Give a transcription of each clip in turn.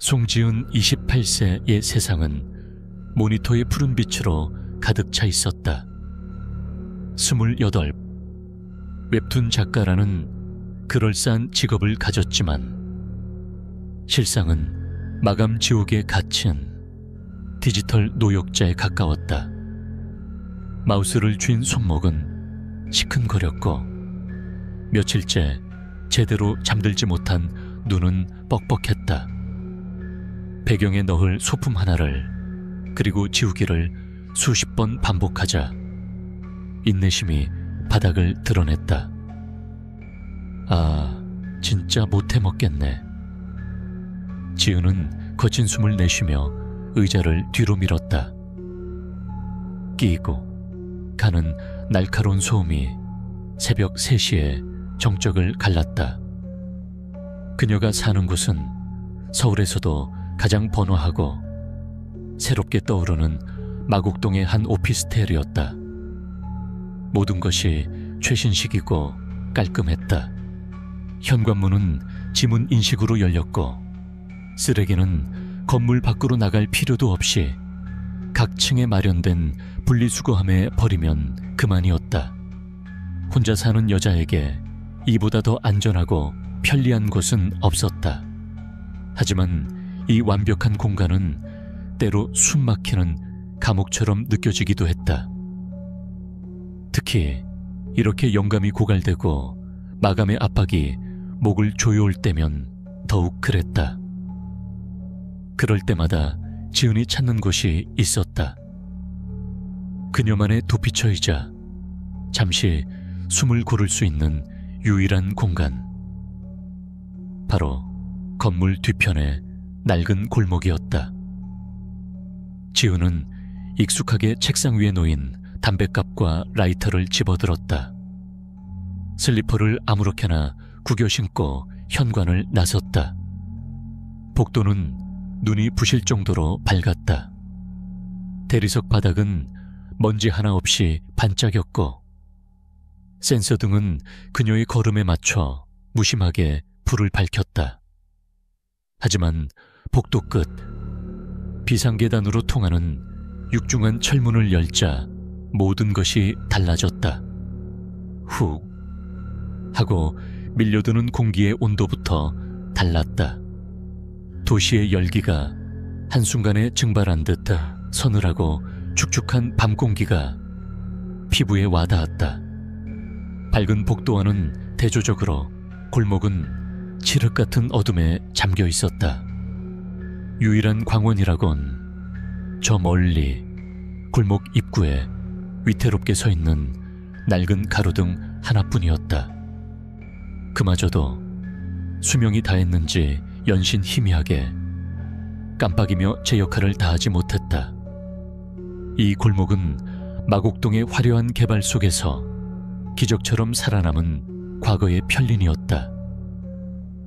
송지은 28세의 세상은 모니터의 푸른 빛으로 가득 차 있었다. 28. 웹툰 작가라는 그럴싸한 직업을 가졌지만 실상은 마감 지옥에 갇힌 디지털 노역자에 가까웠다. 마우스를 쥔 손목은 시큰거렸고 며칠째 제대로 잠들지 못한 눈은 뻑뻑했다. 배경에 넣을 소품 하나를 그리고 지우기를 수십 번 반복하자 인내심이 바닥을 드러냈다. 아, 진짜 못해먹겠네. 지은은 거친 숨을 내쉬며 의자를 뒤로 밀었다. 끼고 가는 날카로운 소음이 새벽 3시에 정적을 갈랐다. 그녀가 사는 곳은 서울에서도 가장 번화하고 새롭게 떠오르는 마곡동의 한 오피스텔이었다. 모든 것이 최신식이고 깔끔했다. 현관문은 지문 인식으로 열렸고 쓰레기는 건물 밖으로 나갈 필요도 없이 각 층에 마련된 분리수거함에 버리면 그만이었다. 혼자 사는 여자에게 이보다 더 안전하고 편리한 곳은 없었다. 하지만 이 완벽한 공간은 때로 숨막히는 감옥처럼 느껴지기도 했다. 특히 이렇게 영감이 고갈되고 마감의 압박이 목을 조여올 때면 더욱 그랬다. 그럴 때마다 지은이 찾는 곳이 있었다. 그녀만의 도피처이자 잠시 숨을 고를 수 있는 유일한 공간. 바로 건물 뒤편의 낡은 골목이었다. 지은은 익숙하게 책상 위에 놓인 담뱃갑과 라이터를 집어들었다. 슬리퍼를 아무렇게나 구겨 신고 현관을 나섰다. 복도는 눈이 부실 정도로 밝았다. 대리석 바닥은 먼지 하나 없이 반짝였고 센서등은 그녀의 걸음에 맞춰 무심하게 불을 밝혔다. 하지만 복도 끝 비상계단으로 통하는 육중한 철문을 열자 모든 것이 달라졌다. 훅 하고 밀려드는 공기의 온도부터 달랐다. 도시의 열기가 한순간에 증발한 듯 서늘하고 축축한 밤 공기가 피부에 와닿았다. 밝은 복도와는 대조적으로 골목은 칠흑 같은 어둠에 잠겨 있었다. 유일한 광원이라곤 저 멀리 골목 입구에 위태롭게 서 있는 낡은 가로등 하나뿐이었다. 그마저도 수명이 다했는지 연신 희미하게 깜빡이며 제 역할을 다하지 못했다. 이 골목은 마곡동의 화려한 개발 속에서 기적처럼 살아남은 과거의 편린이었다.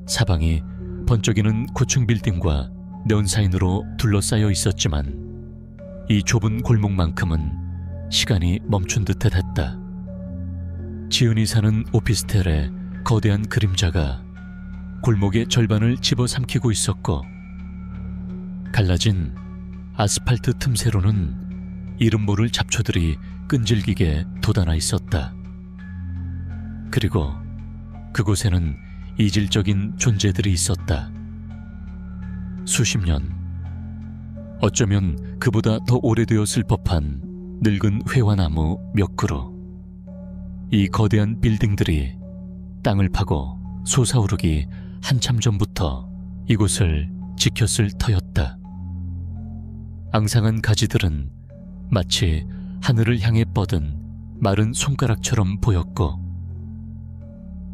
사방이 번쩍이는 고층 빌딩과 네온사인으로 둘러싸여 있었지만 이 좁은 골목만큼은 시간이 멈춘 듯 했다. 지은이 사는 오피스텔의 거대한 그림자가 골목의 절반을 집어삼키고 있었고 갈라진 아스팔트 틈새로는 이름 모를 잡초들이 끈질기게 돋아나 있었다. 그리고 그곳에는 이질적인 존재들이 있었다. 수십 년, 어쩌면 그보다 더 오래되었을 법한 늙은 회화나무 몇 그루. 이 거대한 빌딩들이 땅을 파고 솟아오르기 한참 전부터 이곳을 지켰을 터였다. 앙상한 가지들은 마치 하늘을 향해 뻗은 마른 손가락처럼 보였고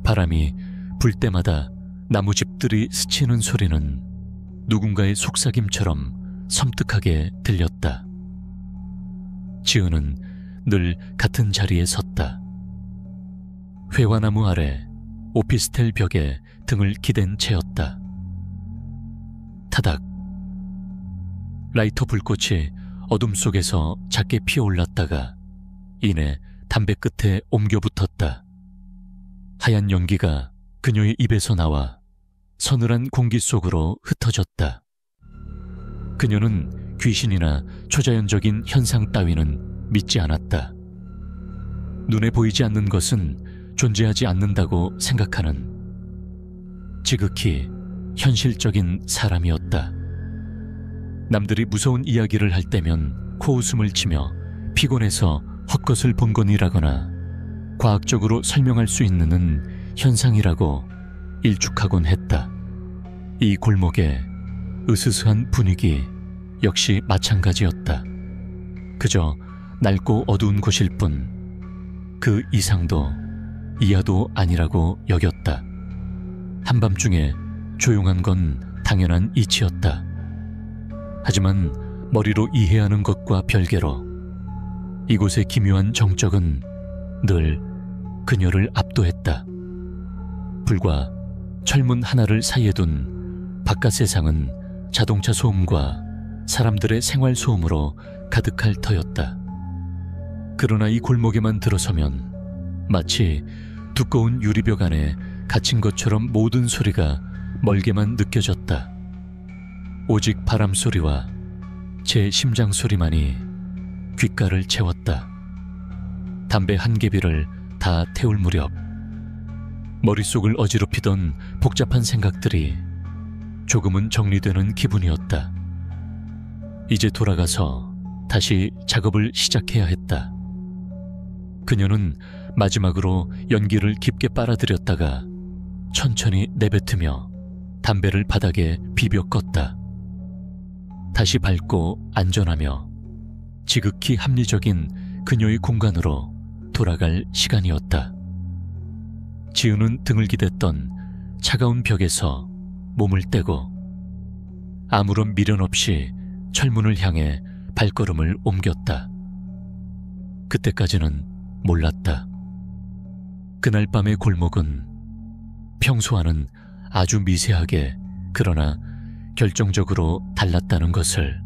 바람이 불 때마다 나무집들이 스치는 소리는 누군가의 속삭임처럼 섬뜩하게 들렸다. 지은은 늘 같은 자리에 섰다. 회화나무 아래 오피스텔 벽에 등을 기댄 채였다. 타닥. 라이터 불꽃이 어둠 속에서 작게 피어올랐다가 이내 담배 끝에 옮겨 붙었다. 하얀 연기가 그녀의 입에서 나와 서늘한 공기 속으로 흩어졌다. 그녀는 귀신이나 초자연적인 현상 따위는 믿지 않았다. 눈에 보이지 않는 것은 존재하지 않는다고 생각하는 지극히 현실적인 사람이었다. 남들이 무서운 이야기를 할 때면 코웃음을 치며 피곤해서 헛것을 본 건이라거나 과학적으로 설명할 수 있는 현상이라고 일축하곤 했다. 이 골목의 으스스한 분위기 역시 마찬가지였다. 그저 낡고 어두운 곳일 뿐 그 이상도 이하도 아니라고 여겼다. 한밤중에 조용한 건 당연한 이치였다. 하지만 머리로 이해하는 것과 별개로 이곳의 기묘한 정적은 늘 그녀를 압도했다. 불과 철문 하나를 사이에 둔 바깥 세상은 자동차 소음과 사람들의 생활 소음으로 가득할 터였다. 그러나 이 골목에만 들어서면 마치 두꺼운 유리벽 안에 갇힌 것처럼 모든 소리가 멀게만 느껴졌다. 오직 바람 소리와 제 심장 소리만이 귓가를 채웠다. 담배 한 개비를 다 태울 무렵 머릿속을 어지럽히던 복잡한 생각들이 조금은 정리되는 기분이었다. 이제 돌아가서 다시 작업을 시작해야 했다. 그녀는 마지막으로 연기를 깊게 빨아들였다가 천천히 내뱉으며 담배를 바닥에 비벼 껐다. 다시 밝고 안전하며 지극히 합리적인 그녀의 공간으로 돌아갈 시간이었다. 지우는 등을 기댔던 차가운 벽에서 몸을 떼고 아무런 미련 없이 철문을 향해 발걸음을 옮겼다. 그때까지는 몰랐다. 그날 밤의 골목은 평소와는 아주 미세하게 그러나 결정적으로 달랐다는 것을,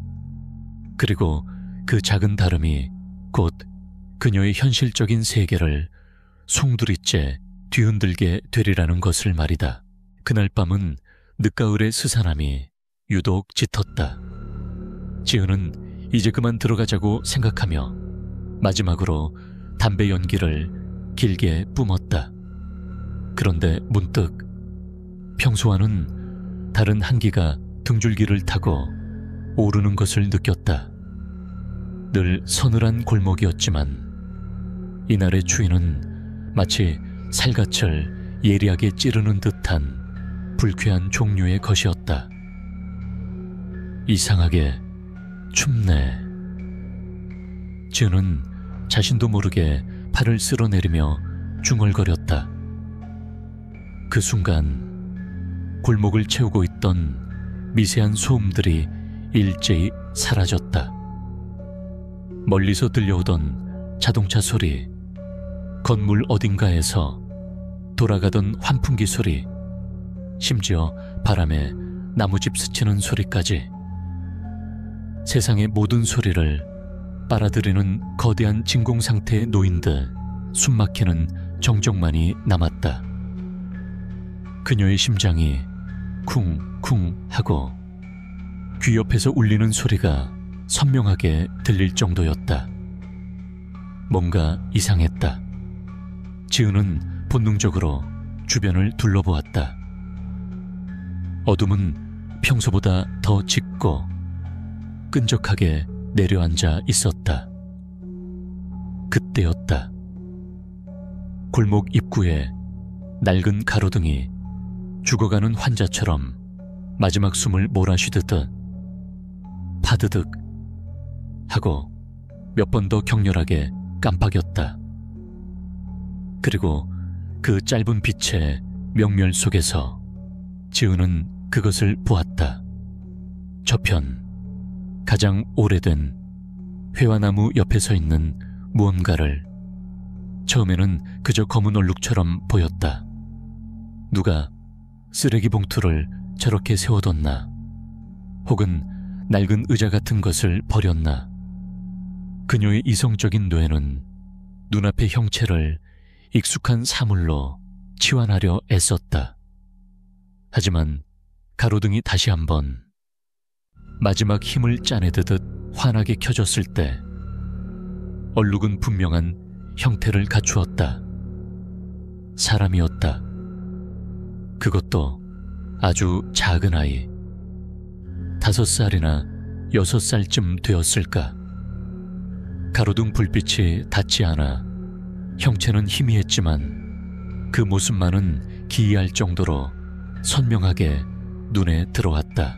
그리고 그 작은 다름이 곧 그녀의 현실적인 세계를 송두리째 뒤흔들게 되리라는 것을 말이다. 그날 밤은 늦가을의 스산함이 유독 짙었다. 지은은 이제 그만 들어가자고 생각하며 마지막으로 담배 연기를 길게 뿜었다. 그런데 문득 평소와는 다른 한기가 등줄기를 타고 오르는 것을 느꼈다. 늘 서늘한 골목이었지만 이날의 추위는 마치 살갗을 예리하게 찌르는 듯한 불쾌한 종류의 것이었다. 이상하게 춥네. 지은은 자신도 모르게 팔을 쓸어내리며 중얼거렸다. 그 순간 골목을 채우고 있던 미세한 소음들이 일제히 사라졌다. 멀리서 들려오던 자동차 소리, 건물 어딘가에서 돌아가던 환풍기 소리, 심지어 바람에 나무집 스치는 소리까지 세상의 모든 소리를 빨아들이는 거대한 진공 상태에 놓인 듯 숨막히는 정적만이 남았다. 그녀의 심장이 쿵쿵 하고 귀 옆에서 울리는 소리가 선명하게 들릴 정도였다. 뭔가 이상했다. 지은은 본능적으로 주변을 둘러보았다. 어둠은 평소보다 더 짙고 끈적하게 내려앉아 있었다. 그때였다. 골목 입구에 낡은 가로등이 죽어가는 환자처럼 마지막 숨을 몰아쉬듯 파드득 하고 몇 번 더 격렬하게 깜빡였다. 그리고 그 짧은 빛의 명멸 속에서 지은은 그것을 보았다. 저편 가장 오래된 회화나무 옆에 서 있는 무언가를. 처음에는 그저 검은 얼룩처럼 보였다. 누가 쓰레기 봉투를 저렇게 세워뒀나, 혹은 낡은 의자 같은 것을 버렸나. 그녀의 이성적인 뇌는 눈앞의 형체를 익숙한 사물로 치환하려 애썼다. 하지만 가로등이 다시 한번 마지막 힘을 짜내듯 환하게 켜졌을 때 얼룩은 분명한 형태를 갖추었다. 사람이었다. 그것도 아주 작은 아이. 5살이나 6살쯤 되었을까. 가로등 불빛이 닿지 않아 형체는 희미했지만 그 모습만은 기이할 정도로 선명하게 눈에 들어왔다.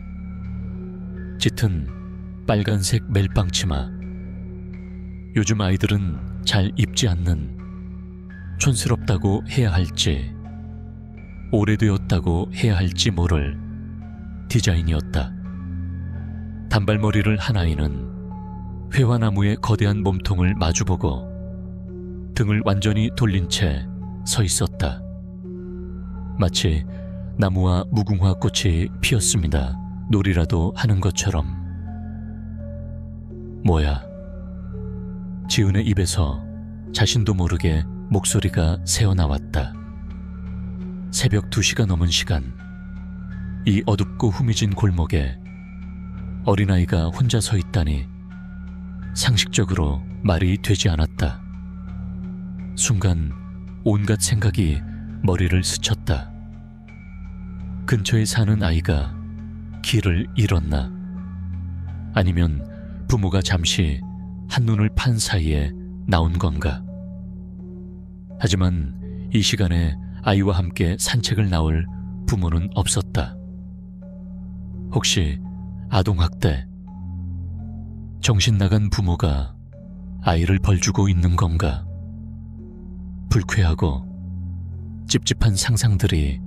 짙은 빨간색 멜빵 치마. 요즘 아이들은 잘 입지 않는, 촌스럽다고 해야 할지 오래되었다고 해야 할지 모를 디자인이었다. 단발머리를 한 아이는 회화나무의 거대한 몸통을 마주보고 등을 완전히 돌린 채 서 있었다. 마치 나무와 무궁화 꽃이 피었습니다 놀이라도 하는 것처럼. 뭐야? 지은의 입에서 자신도 모르게 목소리가 새어나왔다. 새벽 2시가 넘은 시간, 이 어둡고 후미진 골목에 어린아이가 혼자 서 있다니 상식적으로 말이 되지 않았다. 순간 온갖 생각이 머리를 스쳤다. 근처에 사는 아이가 길을 잃었나? 아니면 부모가 잠시 한눈을 판 사이에 나온 건가? 하지만 이 시간에 아이와 함께 산책을 나올 부모는 없었다. 혹시 아동학대? 정신 나간 부모가 아이를 벌주고 있는 건가? 불쾌하고 찝찝한 상상들이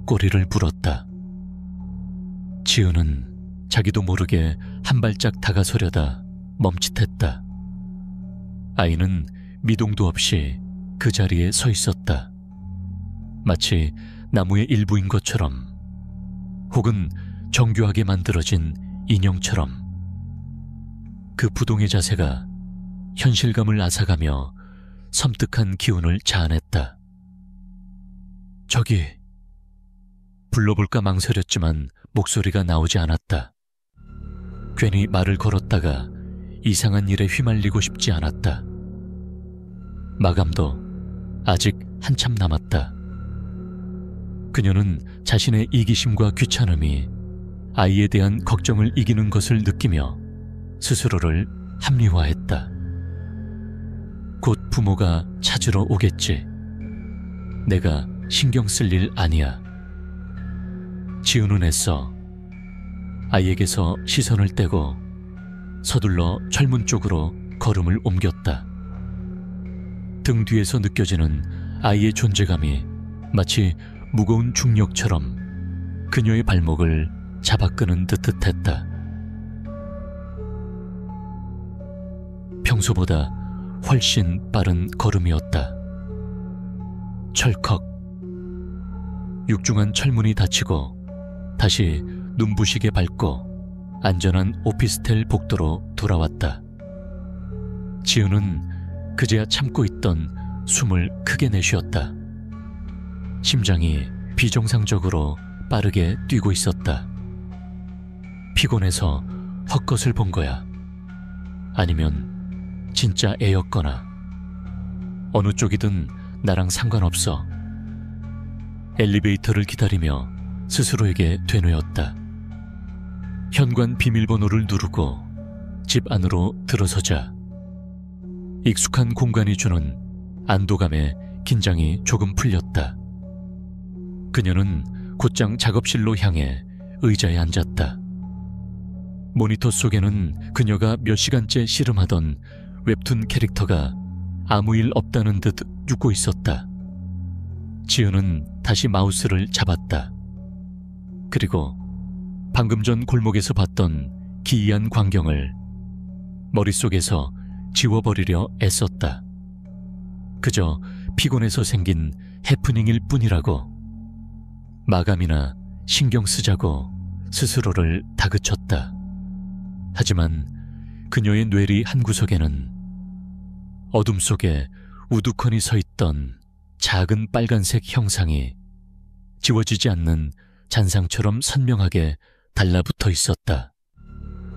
꼬리를 물었다. 지은은 자기도 모르게 한 발짝 다가서려다 멈칫했다. 아이는 미동도 없이 그 자리에 서 있었다. 마치 나무의 일부인 것처럼, 혹은 정교하게 만들어진 인형처럼. 그 부동의 자세가 현실감을 앗아가며 섬뜩한 기운을 자아냈다. 저기, 불러볼까 망설였지만 목소리가 나오지 않았다. 괜히 말을 걸었다가 이상한 일에 휘말리고 싶지 않았다. 마감도 아직 한참 남았다. 그녀는 자신의 이기심과 귀찮음이 아이에 대한 걱정을 이기는 것을 느끼며 스스로를 합리화했다. 곧 부모가 찾으러 오겠지. 내가 신경 쓸 일 아니야. 지은은 애써 아이에게서 시선을 떼고 서둘러 철문 쪽으로 걸음을 옮겼다. 등 뒤에서 느껴지는 아이의 존재감이 마치 무거운 중력처럼 그녀의 발목을 잡아끄는 듯했다. 평소보다 훨씬 빠른 걸음이었다. 철컥. 육중한 철문이 닫히고 다시 눈부시게 밝고 안전한 오피스텔 복도로 돌아왔다. 지은은 그제야 참고 있던 숨을 크게 내쉬었다. 심장이 비정상적으로 빠르게 뛰고 있었다. 피곤해서 헛것을 본 거야? 아니면 진짜 애였거나. 어느 쪽이든 나랑 상관없어. 엘리베이터를 기다리며 스스로에게 되뇌었다. 현관 비밀번호를 누르고 집 안으로 들어서자 익숙한 공간이 주는 안도감에 긴장이 조금 풀렸다. 그녀는 곧장 작업실로 향해 의자에 앉았다. 모니터 속에는 그녀가 몇 시간째 씨름하던 웹툰 캐릭터가 아무 일 없다는 듯 웃고 있었다. 지은은 다시 마우스를 잡았다. 그리고 방금 전 골목에서 봤던 기이한 광경을 머릿속에서 지워버리려 애썼다. 그저 피곤해서 생긴 해프닝일 뿐이라고. 마감이나 신경 쓰자고 스스로를 다그쳤다. 하지만 그녀의 뇌리 한구석에는 어둠 속에 우두커니 서 있던 작은 빨간색 형상이 지워지지 않는 잔상처럼 선명하게 달라붙어 있었다.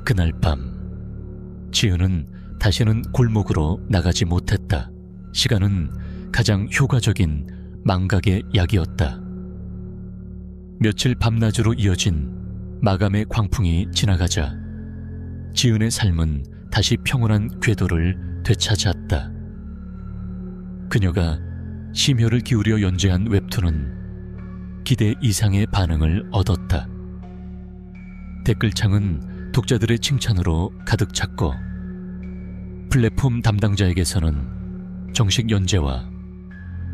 그날 밤 지은은 다시는 골목으로 나가지 못했다. 시간은 가장 효과적인 망각의 약이었다. 며칠 밤낮으로 이어진 마감의 광풍이 지나가자 지은의 삶은 다시 평온한 궤도를 되찾았다. 그녀가 심혈을 기울여 연재한 웹툰은 기대 이상의 반응을 얻었다. 댓글창은 독자들의 칭찬으로 가득 찼고 플랫폼 담당자에게서는 정식 연재와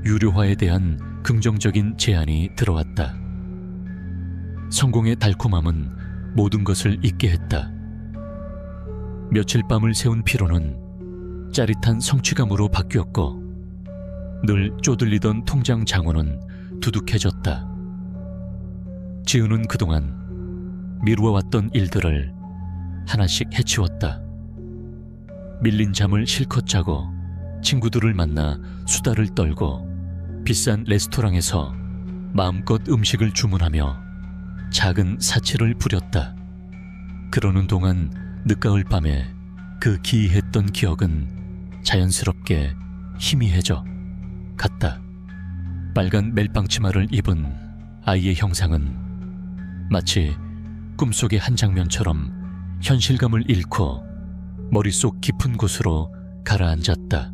유료화에 대한 긍정적인 제안이 들어왔다. 성공의 달콤함은 모든 것을 잊게 했다. 며칠 밤을 새운 피로는 짜릿한 성취감으로 바뀌었고 늘 쪼들리던 통장 잔고는 두둑해졌다. 지은은 그동안 미루어왔던 일들을 하나씩 해치웠다. 밀린 잠을 실컷 자고 친구들을 만나 수다를 떨고 비싼 레스토랑에서 마음껏 음식을 주문하며 작은 사치를 부렸다. 그러는 동안 늦가을 밤에 그 기이했던 기억은 자연스럽게 희미해져 갔다. 빨간 멜빵치마를 입은 아이의 형상은 마치 꿈속의 한 장면처럼 현실감을 잃고 머릿속 깊은 곳으로 가라앉았다.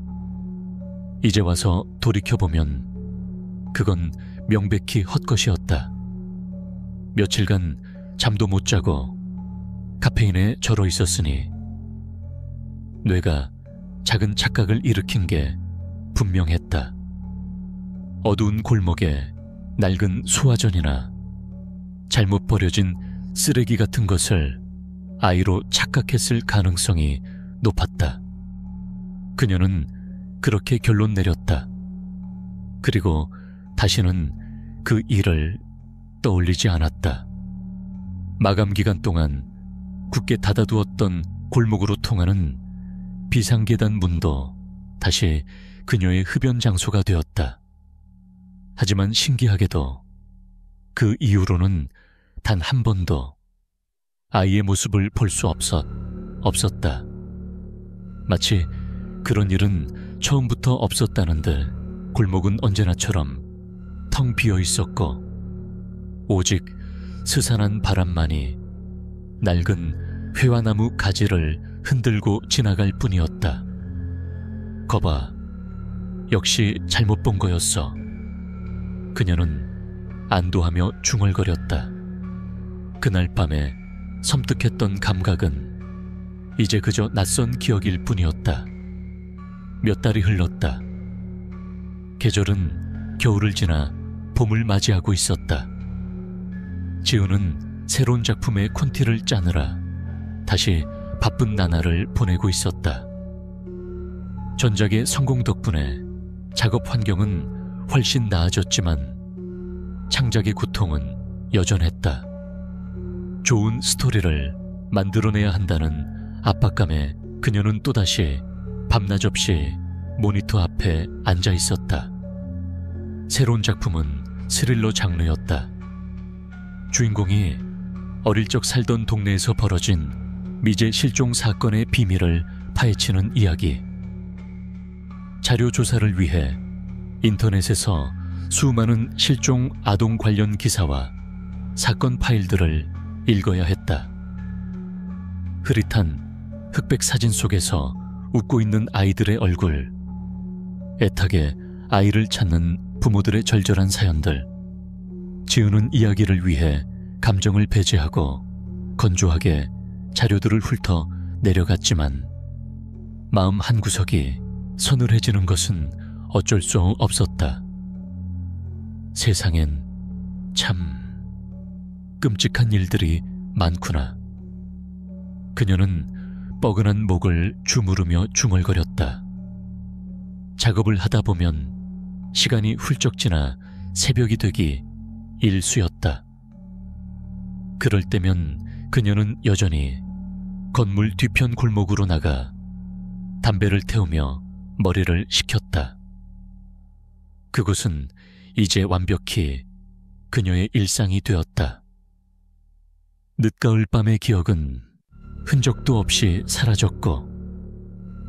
이제 와서 돌이켜보면 그건 명백히 헛것이었다. 며칠간 잠도 못 자고 카페인에 절어 있었으니 뇌가 작은 착각을 일으킨 게 분명했다. 어두운 골목에 낡은 소화전이나 잘못 버려진 쓰레기 같은 것을 아이로 착각했을 가능성이 높았다. 그녀는 그렇게 결론 내렸다. 그리고 다시는 그 일을 떠올리지 않았다. 마감 기간 동안 굳게 닫아두었던 골목으로 통하는 비상계단 문도 다시 그녀의 흡연 장소가 되었다. 하지만 신기하게도 그 이후로는 단 한 번도 아이의 모습을 볼 수 없었다. 마치 그런 일은 처음부터 없었다는 듯 골목은 언제나처럼 텅 비어 있었고 오직 스산한 바람만이 낡은 회화나무 가지를 흔들고 지나갈 뿐이었다. 거봐, 역시 잘못 본 거였어. 그녀는 안도하며 중얼거렸다. 그날 밤에 섬뜩했던 감각은 이제 그저 낯선 기억일 뿐이었다. 몇 달이 흘렀다. 계절은 겨울을 지나 봄을 맞이하고 있었다. 지우는 새로운 작품의 콘티를 짜느라 다시 바쁜 나날을 보내고 있었다. 전작의 성공 덕분에 작업 환경은 훨씬 나아졌지만 창작의 고통은 여전했다. 좋은 스토리를 만들어내야 한다는 압박감에 그녀는 또다시 밤낮 없이 모니터 앞에 앉아 있었다. 새로운 작품은 스릴러 장르였다. 주인공이 어릴 적 살던 동네에서 벌어진 미제 실종 사건의 비밀을 파헤치는 이야기. 자료 조사를 위해 인터넷에서 수많은 실종 아동 관련 기사와 사건 파일들을 읽어야 했다. 흐릿한 흑백 사진 속에서 웃고 있는 아이들의 얼굴, 애타게 아이를 찾는 부모들의 절절한 사연들. 지우는 이야기를 위해 감정을 배제하고 건조하게 자료들을 훑어 내려갔지만 마음 한구석이 서늘해지는 것은 어쩔 수 없었다. 세상엔 참 끔찍한 일들이 많구나. 그녀는 뻐근한 목을 주무르며 중얼거렸다. 작업을 하다 보면 시간이 훌쩍 지나 새벽이 되기 일쑤였다. 그럴 때면 그녀는 여전히 건물 뒤편 골목으로 나가 담배를 태우며 머리를 식혔다. 그곳은 이제 완벽히 그녀의 일상이 되었다. 늦가을 밤의 기억은 흔적도 없이 사라졌고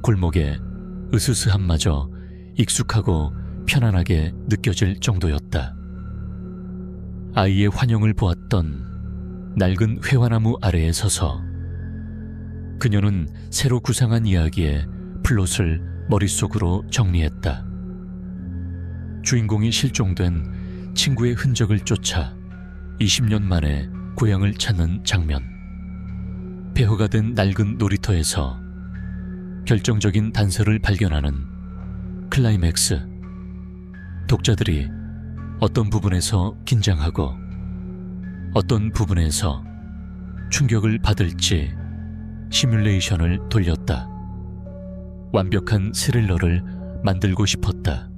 골목에 으스스함마저 익숙하고 편안하게 느껴질 정도였다. 아이의 환영을 보았던 낡은 회화나무 아래에 서서 그녀는 새로 구상한 이야기의 플롯을 머릿속으로 정리했다. 주인공이 실종된 친구의 흔적을 쫓아 20년 만에 고향을 찾는 장면, 폐허가 된 낡은 놀이터에서 결정적인 단서를 발견하는 클라이맥스, 독자들이 어떤 부분에서 긴장하고 어떤 부분에서 충격을 받을지 시뮬레이션을 돌렸다. 완벽한 스릴러를 만들고 싶었다.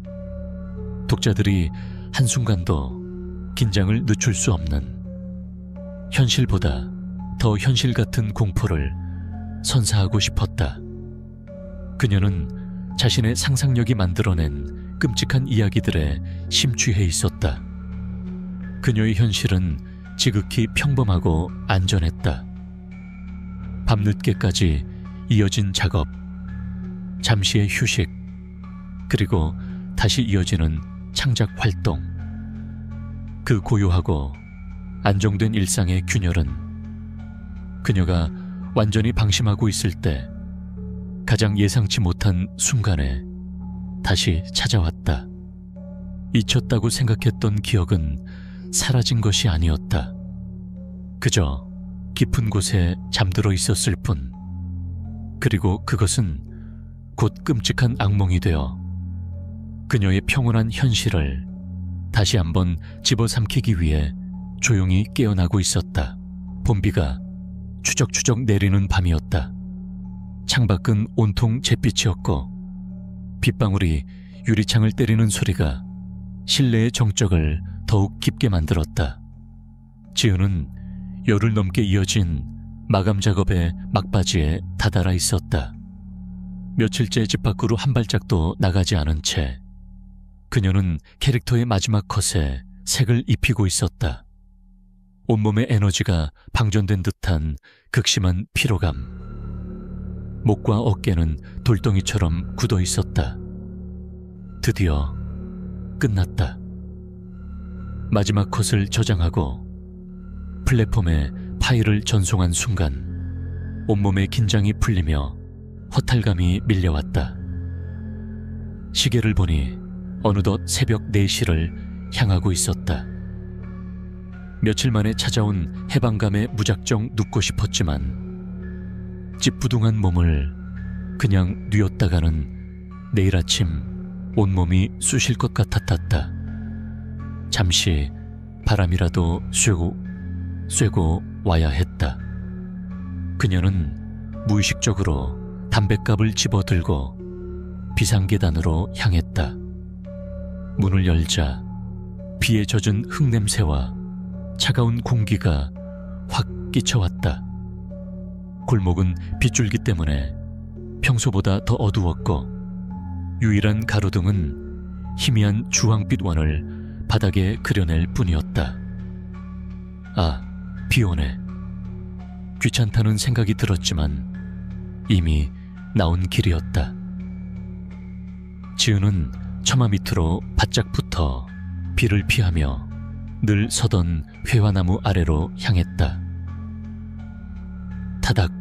독자들이 한순간도 긴장을 늦출 수 없는, 현실보다 더 현실 같은 공포를 선사하고 싶었다. 그녀는 자신의 상상력이 만들어낸 끔찍한 이야기들에 심취해 있었다. 그녀의 현실은 지극히 평범하고 안전했다. 밤늦게까지 이어진 작업, 잠시의 휴식, 그리고 다시 이어지는 창작 활동. 그 고요하고 안정된 일상의 균열은 그녀가 완전히 방심하고 있을 때 가장 예상치 못한 순간에 다시 찾아왔다. 잊혔다고 생각했던 기억은 사라진 것이 아니었다. 그저 깊은 곳에 잠들어 있었을 뿐. 그리고 그것은 곧 끔찍한 악몽이 되어 그녀의 평온한 현실을 다시 한번 집어삼키기 위해 조용히 깨어나고 있었다. 봄비가 추적추적 내리는 밤이었다. 창밖은 온통 잿빛이었고 빗방울이 유리창을 때리는 소리가 실내의 정적을 더욱 깊게 만들었다. 지은은 열흘 넘게 이어진 마감 작업의 막바지에 다다라 있었다. 며칠째 집 밖으로 한 발짝도 나가지 않은 채 그녀는 캐릭터의 마지막 컷에 색을 입히고 있었다. 온몸의 에너지가 방전된 듯한 극심한 피로감. 목과 어깨는 돌덩이처럼 굳어 있었다. 드디어 끝났다. 마지막 컷을 저장하고 플랫폼에 파일을 전송한 순간 온몸의 긴장이 풀리며 허탈감이 밀려왔다. 시계를 보니 어느덧 새벽 4시를 향하고 있었다. 며칠 만에 찾아온 해방감에 무작정 눕고 싶었지만 찌뿌둥한 몸을 그냥 뉘었다가는 내일 아침 온몸이 쑤실 것 같았다. 잠시 바람이라도 쐬고 와야 했다. 그녀는 무의식적으로 담뱃갑을 집어들고 비상계단으로 향했다. 문을 열자 비에 젖은 흙냄새와 차가운 공기가 확 끼쳐왔다. 골목은 빗줄기 때문에 평소보다 더 어두웠고 유일한 가로등은 희미한 주황빛 원을 바닥에 그려낼 뿐이었다. 아, 비 오네. 귀찮다는 생각이 들었지만 이미 나온 길이었다. 지은은 처마 밑으로 바짝 붙어 비를 피하며 늘 서던 회화나무 아래로 향했다. 타닥.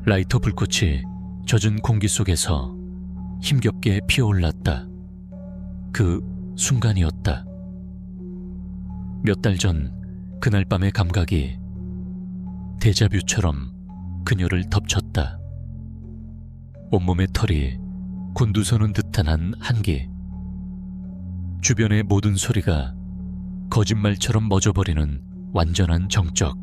라이터 불꽃이 젖은 공기 속에서 힘겹게 피어올랐다. 그 순간이었다. 몇 달 전 그날 밤의 감각이 데자뷰처럼 그녀를 덮쳤다. 온몸의 털이 곤두서는 듯한 한 한기. 주변의 모든 소리가 거짓말처럼 멎어버리는 완전한 정적.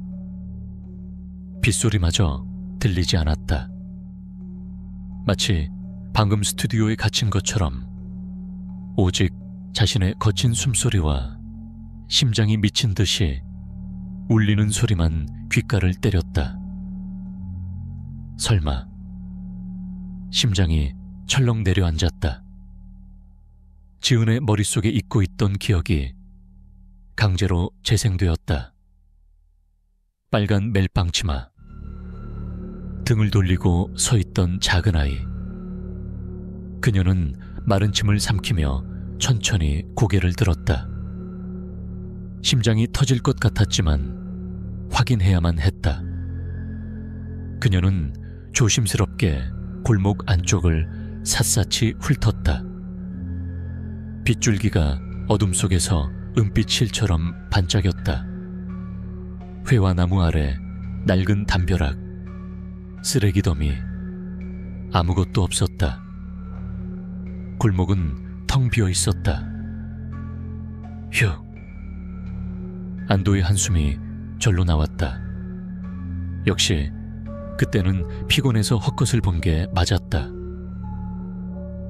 빗소리마저 들리지 않았다. 마치 방금 스튜디오에 갇힌 것처럼 오직 자신의 거친 숨소리와 심장이 미친 듯이 울리는 소리만 귓가를 때렸다. 설마. 심장이 철렁 내려앉았다. 지은의 머릿속에 잊고 있던 기억이 강제로 재생되었다. 빨간 멜빵 치마, 등을 돌리고 서 있던 작은 아이. 그녀는 마른 침을 삼키며 천천히 고개를 들었다. 심장이 터질 것 같았지만 확인해야만 했다. 그녀는 조심스럽게 골목 안쪽을 샅샅이 훑었다. 빗줄기가 어둠 속에서 은빛 실처럼 반짝였다. 회화나무 아래 낡은 담벼락, 쓰레기 더미, 아무것도 없었다. 골목은 텅 비어 있었다. 휴. 안도의 한숨이 절로 나왔다. 역시 그때는 피곤해서 헛것을 본 게 맞았다.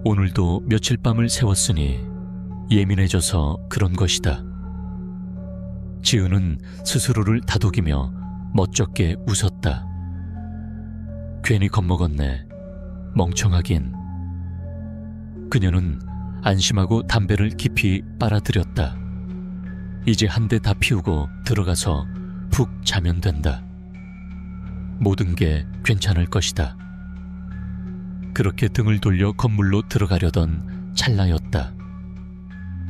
오늘도 며칠 밤을 새웠으니 예민해져서 그런 것이다. 지은은 스스로를 다독이며 멋쩍게 웃었다. 괜히 겁먹었네. 멍청하긴. 그녀는 안심하고 담배를 깊이 빨아들였다. 이제 한 대 다 피우고 들어가서 푹 자면 된다. 모든 게 괜찮을 것이다. 그렇게 등을 돌려 건물로 들어가려던 찰나였다.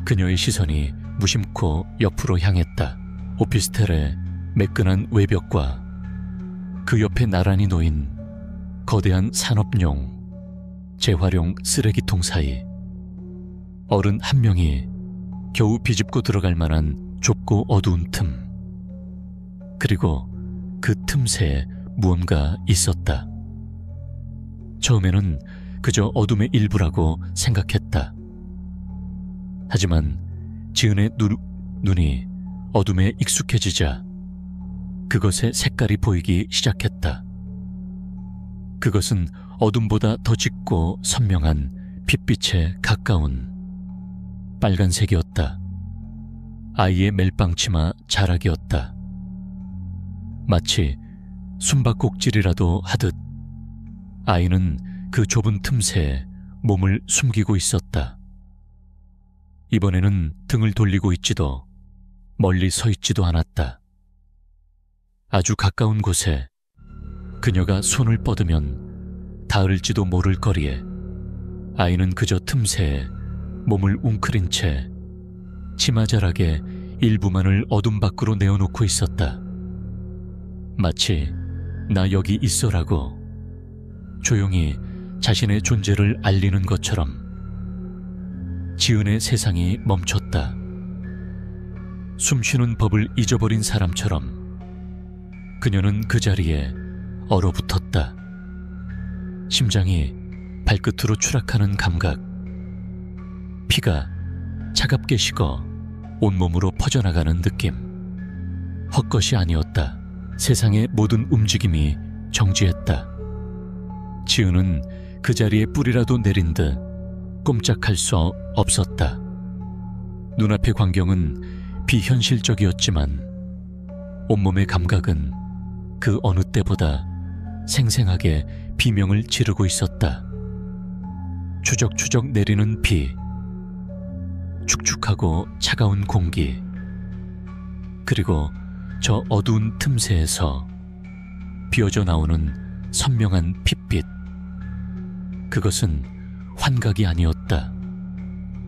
그녀의 시선이 무심코 옆으로 향했다. 오피스텔의 매끈한 외벽과 그 옆에 나란히 놓인 거대한 산업용, 재활용 쓰레기통 사이, 어른 한 명이 겨우 비집고 들어갈 만한 좁고 어두운 틈, 그리고 그 틈새에 무언가 있었다. 처음에는 그저 어둠의 일부라고 생각했다. 하지만 지은의 눈이 어둠에 익숙해지자 그것의 색깔이 보이기 시작했다. 그것은 어둠보다 더 짙고 선명한 빛빛에 가까운 빨간색이었다. 아이의 멜빵치마 자락이었다. 마치 숨바꼭질이라도 하듯 아이는 그 좁은 틈새에 몸을 숨기고 있었다. 이번에는 등을 돌리고 있지도 멀리 서 있지도 않았다. 아주 가까운 곳에 그녀가 손을 뻗으면 닿을지도 모를 거리에 아이는 그저 틈새에 몸을 웅크린 채 치마자락의 일부만을 어둠 밖으로 내어놓고 있었다. 마치 나 여기 있어라고 조용히 자신의 존재를 알리는 것처럼. 지은의 세상이 멈췄다. 숨쉬는 법을 잊어버린 사람처럼 그녀는 그 자리에 얼어붙었다. 심장이 발끝으로 추락하는 감각, 피가 차갑게 식어 온몸으로 퍼져나가는 느낌. 헛것이 아니었다. 세상의 모든 움직임이 정지했다. 지은은 그 자리에 뿌리라도 내린 듯 꼼짝할 수 없었다. 눈앞의 광경은 비현실적이었지만 온몸의 감각은 그 어느 때보다 생생하게 비명을 지르고 있었다. 추적추적 내리는 비, 축축하고 차가운 공기, 그리고 저 어두운 틈새에서 비어져 나오는 선명한 핏빛. 그것은 환각이 아니었다.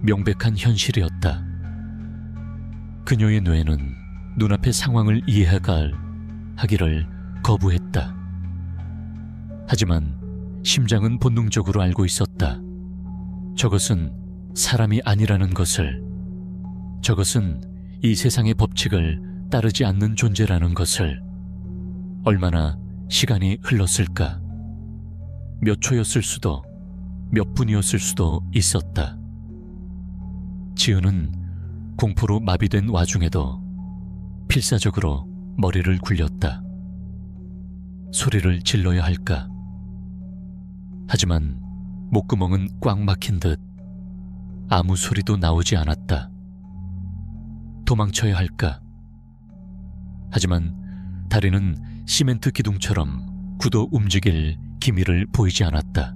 명백한 현실이었다. 그녀의 뇌는 눈앞의 상황을 하기를 거부했다. 하지만 심장은 본능적으로 알고 있었다. 저것은 사람이 아니라는 것을, 저것은 이 세상의 법칙을 따르지 않는 존재라는 것을. 얼마나 시간이 흘렀을까? 몇 초였을 수도, 몇 분이었을 수도 있었다. 지은은 공포로 마비된 와중에도 필사적으로 머리를 굴렸다. 소리를 질러야 할까? 하지만 목구멍은 꽉 막힌 듯 아무 소리도 나오지 않았다. 도망쳐야 할까? 하지만 다리는 시멘트 기둥처럼 굳어 움직일 기미를 보이지 않았다.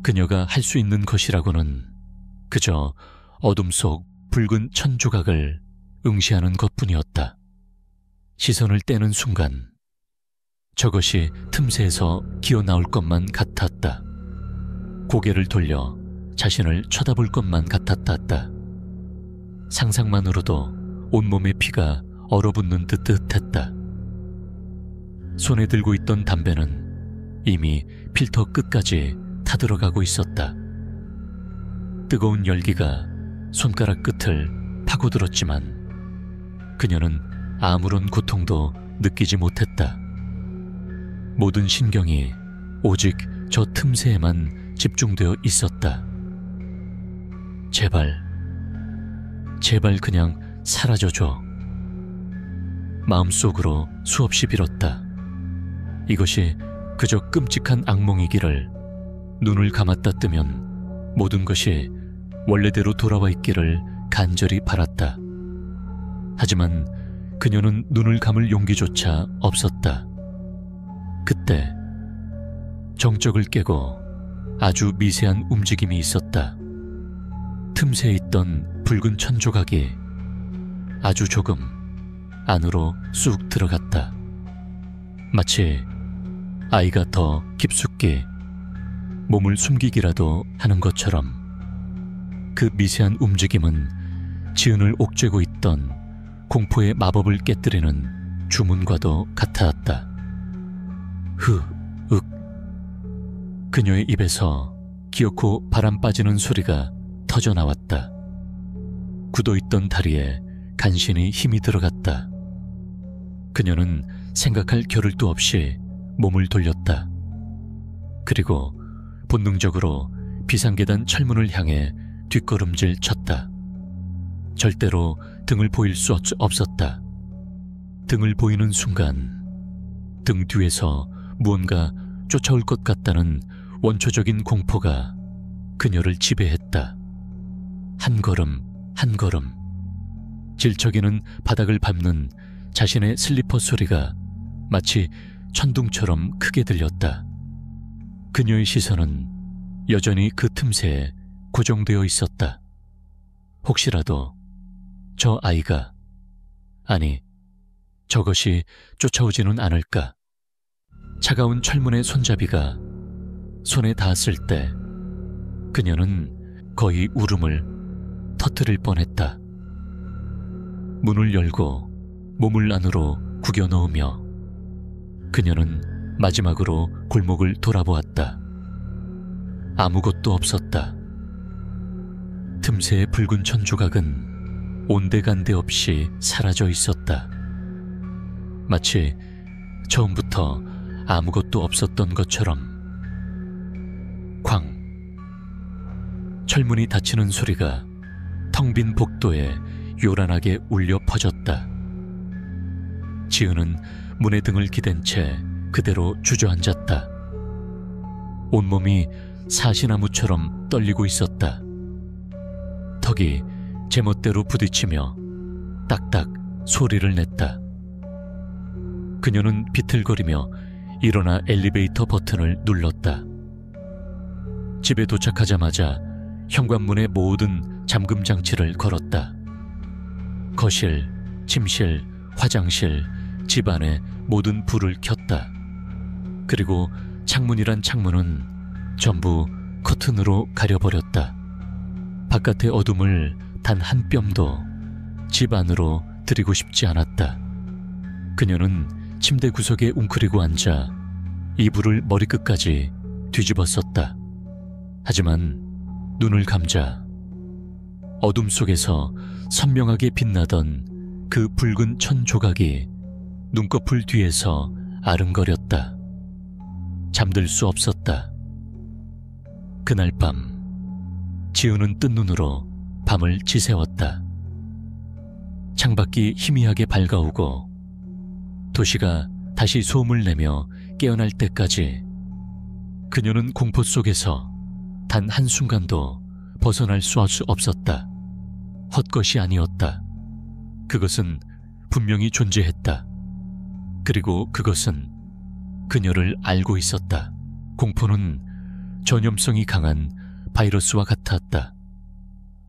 그녀가 할 수 있는 것이라고는 그저 어둠 속 붉은 천 조각을 응시하는 것뿐이었다. 시선을 떼는 순간 저것이 틈새에서 기어 나올 것만 같았다. 고개를 돌려 자신을 쳐다볼 것만 같았다. 상상만으로도 온몸의 피가 얼어붙는 듯했다. 손에 들고 있던 담배는 이미 필터 끝까지 타들어가고 있었다. 뜨거운 열기가 손가락 끝을 파고들었지만 그녀는 아무런 고통도 느끼지 못했다. 모든 신경이 오직 저 틈새에만 집중되어 있었다. 제발 그냥 사라져줘. 마음속으로 수없이 빌었다. 이것이 그저 끔찍한 악몽이기를, 눈을 감았다 뜨면 모든 것이 원래대로 돌아와 있기를 간절히 바랐다. 하지만 그녀는 눈을 감을 용기조차 없었다. 그때 정적을 깨고 아주 미세한 움직임이 있었다. 틈새에 있던 붉은 천 조각이 아주 조금 안으로 쑥 들어갔다. 마치 아이가 더 깊숙이 몸을 숨기기라도 하는 것처럼 그 미세한 움직임은 지은을 옥죄고 있던 공포의 마법을 깨뜨리는 주문과도 같았다. 그녀의 입에서 기어코 바람 빠지는 소리가 터져나왔다. 굳어있던 다리에 간신히 힘이 들어갔다. 그녀는 생각할 겨를도 없이 몸을 돌렸다. 그리고 본능적으로 비상계단 철문을 향해 뒷걸음질 쳤다. 절대로 등을 보일 수 없었다. 등을 보이는 순간 등 뒤에서 무언가 쫓아올 것 같다는 원초적인 공포가 그녀를 지배했다. 한 걸음 한 걸음 질척이는 바닥을 밟는 자신의 슬리퍼 소리가 마치 천둥처럼 크게 들렸다. 그녀의 시선은 여전히 그 틈새에 고정되어 있었다. 혹시라도 저 아이가, 아니 저것이 쫓아오지는 않을까. 차가운 철문의 손잡이가 손에 닿았을 때 그녀는 거의 울음을 터뜨릴 뻔했다. 문을 열고 몸을 안으로 구겨 넣으며 그녀는 마지막으로 골목을 돌아보았다. 아무것도 없었다. 틈새의 붉은 천 조각은 온데간데 없이 사라져 있었다. 마치 처음부터 아무것도 없었던 것처럼. 쾅! 철문이 닫히는 소리가 텅 빈 복도에 요란하게 울려 퍼졌다. 지은은 문의 등을 기댄 채 그대로 주저앉았다. 온몸이 사시나무처럼 떨리고 있었다. 턱이 제멋대로 부딪히며 딱딱 소리를 냈다. 그녀는 비틀거리며 일어나 엘리베이터 버튼을 눌렀다. 집에 도착하자마자 현관문의 모든 잠금 장치를 걸었다. 거실, 침실, 화장실, 집안의 모든 불을 켰다. 그리고 창문이란 창문은 전부 커튼으로 가려버렸다. 바깥의 어둠을 단 한 뼘도 집 안으로 들이고 싶지 않았다. 그녀는 침대 구석에 웅크리고 앉아 이불을 머리끝까지 뒤집었었다. 하지만 눈을 감자 어둠 속에서 선명하게 빛나던 그 붉은 천 조각이 눈꺼풀 뒤에서 아른거렸다. 잠들 수 없었다. 그날 밤 지우는 뜬 눈으로 밤을 지새웠다. 창밖이 희미하게 밝아오고 도시가 다시 소음을 내며 깨어날 때까지 그녀는 공포 속에서 단 한순간도 벗어날 수 없었다. 헛것이 아니었다. 그것은 분명히 존재했다. 그리고 그것은 그녀를 알고 있었다. 공포는 전염성이 강한 바이러스와 같았다.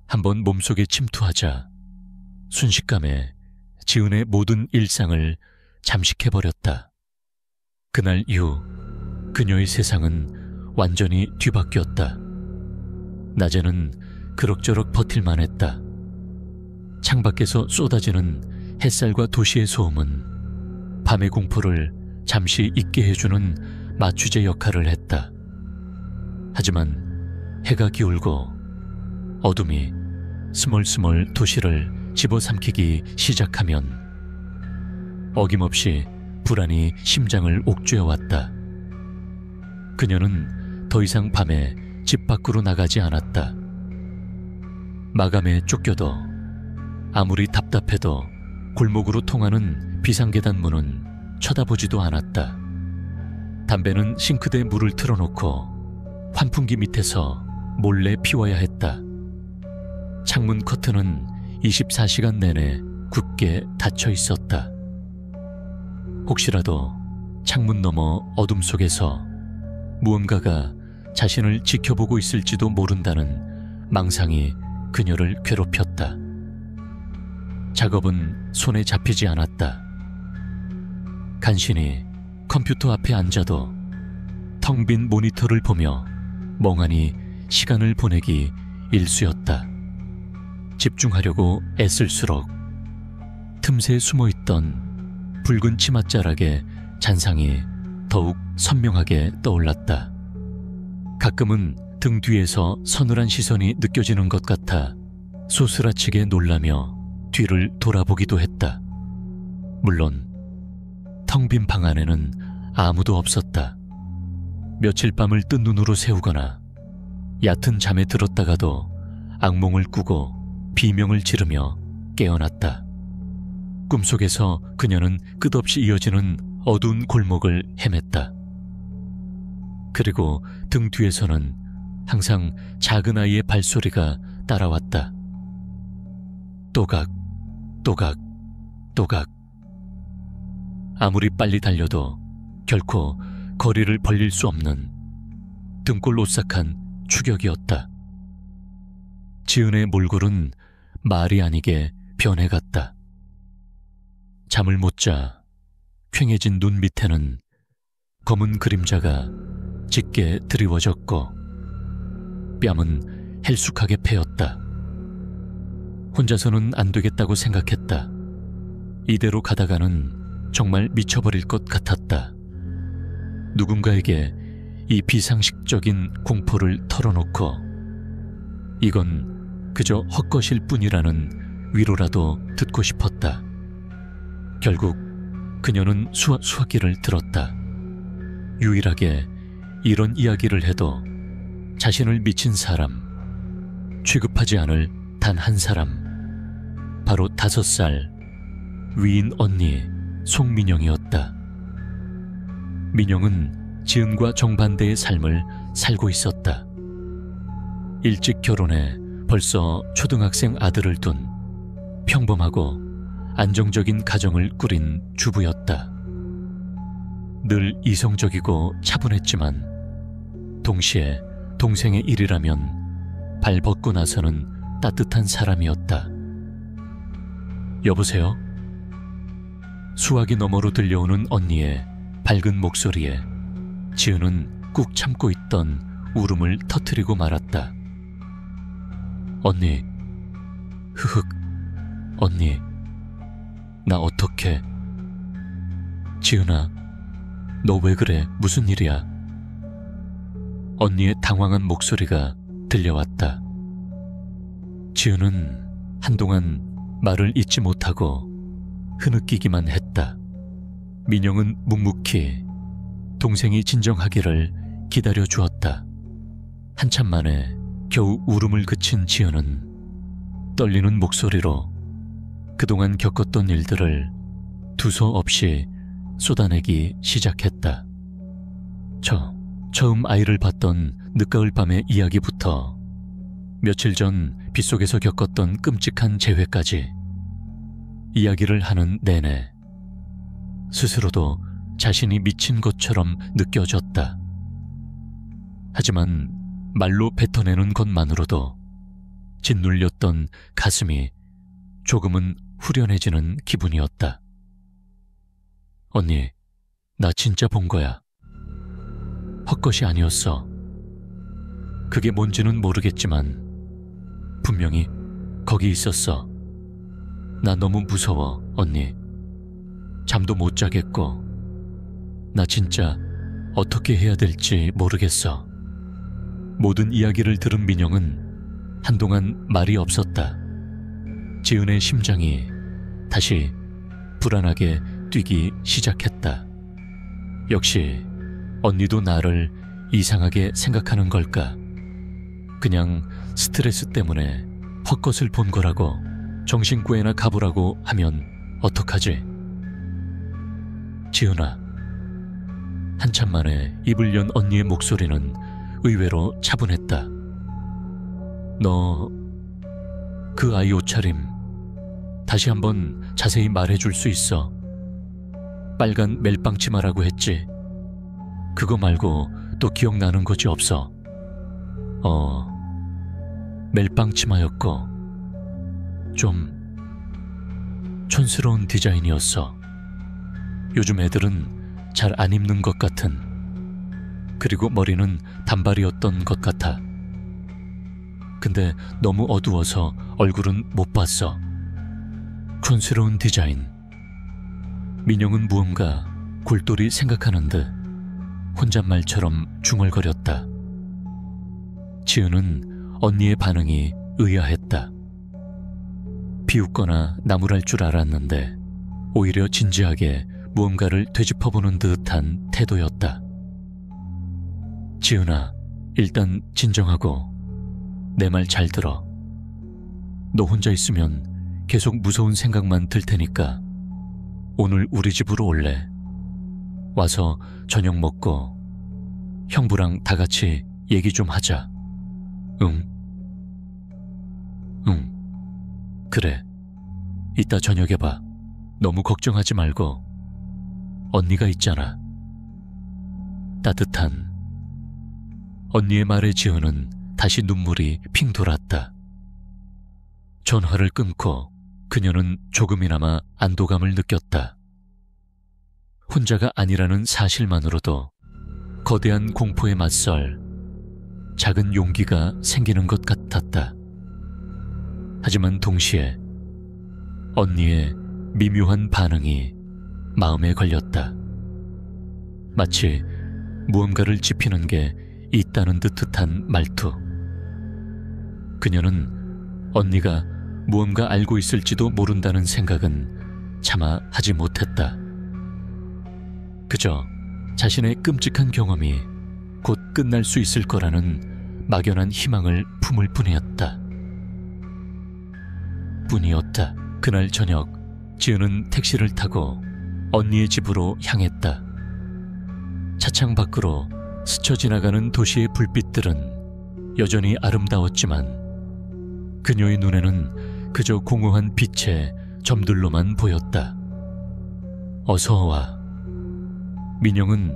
한번 몸속에 침투하자 순식간에 지은의 모든 일상을 잠식해버렸다. 그날 이후 그녀의 세상은 완전히 뒤바뀌었다. 낮에는 그럭저럭 버틸만 했다. 창밖에서 쏟아지는 햇살과 도시의 소음은 밤의 공포를 잠시 잊게 해주는 마취제 역할을 했다. 하지만 해가 기울고 어둠이 스멀스멀 도시를 집어삼키기 시작하면 어김없이 불안이 심장을 옥죄어왔다. 그녀는 더 이상 밤에 집 밖으로 나가지 않았다. 마감에 쫓겨도 아무리 답답해도 골목으로 통하는 비상계단 문은 쳐다보지도 않았다. 담배는 싱크대에 물을 틀어놓고 환풍기 밑에서 몰래 피워야 했다. 창문 커튼은 24시간 내내 굳게 닫혀 있었다. 혹시라도 창문 너머 어둠 속에서 무언가가 자신을 지켜보고 있을지도 모른다는 망상이 그녀를 괴롭혔다. 작업은 손에 잡히지 않았다. 간신히 컴퓨터 앞에 앉아도 텅 빈 모니터를 보며 멍하니 시간을 보내기 일쑤였다. 집중하려고 애쓸수록 틈새에 숨어있던 붉은 치맛자락의 잔상이 더욱 선명하게 떠올랐다. 가끔은 등 뒤에서 서늘한 시선이 느껴지는 것 같아 소스라치게 놀라며 뒤를 돌아보기도 했다. 물론 텅 빈 방 안에는 아무도 없었다. 며칠 밤을 뜬 눈으로 새우거나 얕은 잠에 들었다가도 악몽을 꾸고 비명을 지르며 깨어났다. 꿈속에서 그녀는 끝없이 이어지는 어두운 골목을 헤맸다. 그리고 등 뒤에서는 항상 작은 아이의 발소리가 따라왔다. 또각, 또각, 또각. 아무리 빨리 달려도 결코 거리를 벌릴 수 없는 등골 오싹한 추격이었다. 지은의 몰골은 말이 아니게 변해갔다. 잠을 못 자 퀭해진 눈 밑에는 검은 그림자가 짙게 드리워졌고 뺨은 헬쑥하게 패였다. 혼자서는 안 되겠다고 생각했다. 이대로 가다가는 정말 미쳐버릴 것 같았다. 누군가에게 이 비상식적인 공포를 털어놓고 이건 그저 헛것일 뿐이라는 위로라도 듣고 싶었다. 결국 그녀는 수화기를 들었다. 유일하게 이런 이야기를 해도 자신을 미친 사람, 취급하지 않을 단 한 사람, 바로 5살 위인 언니 송민영이었다. 민영은 지은과 정반대의 삶을 살고 있었다. 일찍 결혼해 벌써 초등학생 아들을 둔 평범하고 안정적인 가정을 꾸린 주부였다. 늘 이성적이고 차분했지만 동시에 동생의 일이라면 발 벗고 나서는 따뜻한 사람이었다. 여보세요? 수화기 너머로 들려오는 언니의 밝은 목소리에 지은은 꾹 참고 있던 울음을 터뜨리고 말았다. 언니, 흐흑, 언니, 나 어떡해? 지은아, 너 왜 그래? 무슨 일이야? 언니의 당황한 목소리가 들려왔다. 지은은 한동안 말을 잇지 못하고 흐느끼기만 했다. 민영은 묵묵히 동생이 진정하기를 기다려 주었다. 한참 만에 겨우 울음을 그친 지은은 떨리는 목소리로 그동안 겪었던 일들을 두서없이 쏟아내기 시작했다. 처음 아이를 봤던 늦가을 밤의 이야기부터 며칠 전 빗속에서 겪었던 끔찍한 재회까지 이야기를 하는 내내 스스로도 자신이 미친 것처럼 느껴졌다. 하지만 말로 뱉어내는 것만으로도 짓눌렸던 가슴이 조금은 후련해지는 기분이었다. 언니, 나 진짜 본 거야. 헛것이 아니었어. 그게 뭔지는 모르겠지만 분명히 거기 있었어. 나 너무 무서워, 언니. 잠도 못 자겠고 나 진짜 어떻게 해야 될지 모르겠어. 모든 이야기를 들은 민영은 한동안 말이 없었다. 지은의 심장이 다시 불안하게 뛰기 시작했다. 역시 언니도 나를 이상하게 생각하는 걸까? 그냥 스트레스 때문에 헛것을 본 거라고 정신과에나 가보라고 하면 어떡하지? 지은아. 한참 만에 입을 연 언니의 목소리는 의외로 차분했다. 너 그 아이 옷차림 다시 한번 자세히 말해줄 수 있어? 빨간 멜빵 치마라고 했지? 그거 말고 또 기억나는 것이 없어? 멜빵 치마였고 좀 촌스러운 디자인이었어. 요즘 애들은 잘 안 입는 것 같은. 그리고 머리는 단발이었던 것 같아. 근데 너무 어두워서 얼굴은 못 봤어. 촌스러운 디자인. 민영은 무언가 골똘히 생각하는 듯 혼잣말처럼 중얼거렸다. 지은은 언니의 반응이 의아했다. 비웃거나 나무랄 줄 알았는데 오히려 진지하게 무언가를 되짚어보는 듯한 태도였다. 지은아, 일단 진정하고 내 말 잘 들어. 너 혼자 있으면 계속 무서운 생각만 들 테니까 오늘 우리 집으로 올래. 와서 저녁 먹고 형부랑 다 같이 얘기 좀 하자. 응? 응. 그래. 이따 저녁에 봐. 너무 걱정하지 말고. 언니가 있잖아. 따뜻한. 언니의 말에 지은은 다시 눈물이 핑 돌았다. 전화를 끊고 그녀는 조금이나마 안도감을 느꼈다. 혼자가 아니라는 사실만으로도 거대한 공포에 맞설 작은 용기가 생기는 것 같았다. 하지만 동시에 언니의 미묘한 반응이 마음에 걸렸다. 마치 무언가를 짚히는 게 있다는 듯한 말투. 그녀는 언니가 무언가 알고 있을지도 모른다는 생각은 차마 하지 못했다. 그저 자신의 끔찍한 경험이 곧 끝날 수 있을 거라는 막연한 희망을 품을 뿐이었다. 그날 저녁 지은은 택시를 타고 언니의 집으로 향했다. 차창 밖으로 스쳐 지나가는 도시의 불빛들은 여전히 아름다웠지만 그녀의 눈에는 그저 공허한 빛의 점들로만 보였다. 어서 와. 민영은